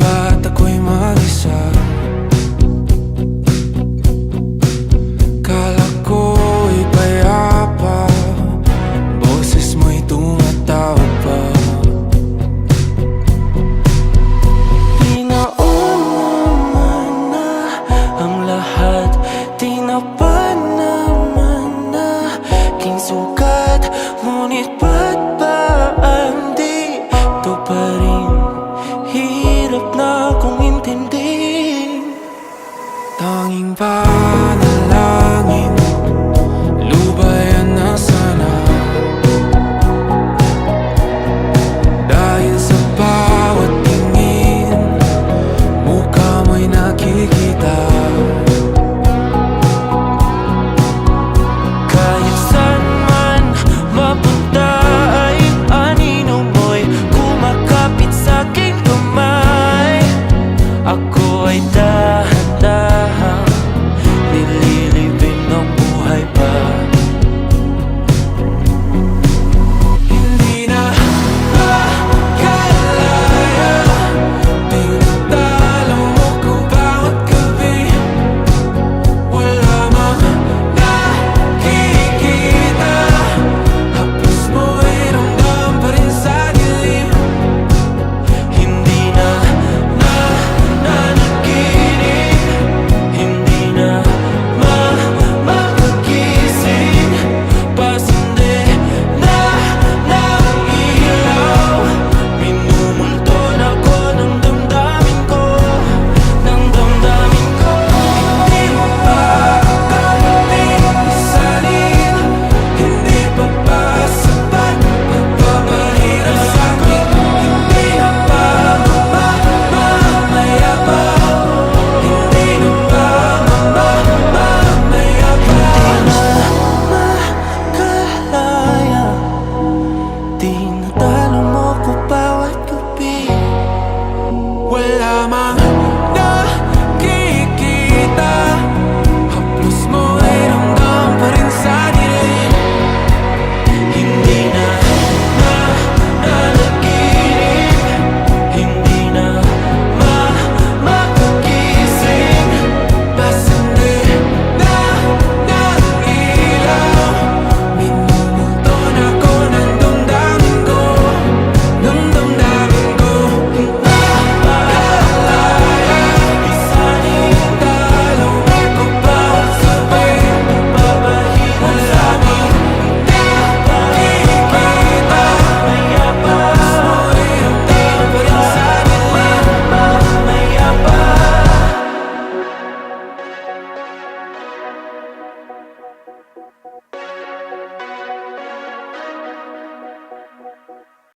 ba't ako'y mag-isa? Kala ko'y payapa, boses mo'y tumatawag pa. Naman na ang lahat, di na pa naman na aking sukat. Ngunit ba't ba di ito pa rin? Hirap na akong intindihin. Tanging panalangin, lubayan na sana. Dahil sa bawat tingin, mukha mo'y nakikita. Kahit saan man mapunta ay anino mo'y kumakapit sa'king kamay. Ako ay dahan-dahang nililibing ng buhay pa. Hindi na makalaya, tinatalo mo ko bawat gabi. Wala mang nakikita, hapos mo'y ramdam pa rin sa dilim. Hindi na nanaginip, hindi na makagising. Pasindi na ng ilaw, minumulton ako ng damdamin ko, ng damdamin ko. Hindi mo pa akalaing isalin, hindi pa ba sapat pagpapahirap sa'kin? Hindi na ba mamamayabang? Hindi na ba mamamayabang? Makalaya, tinatalo mo ko bawat gabi. Wala mang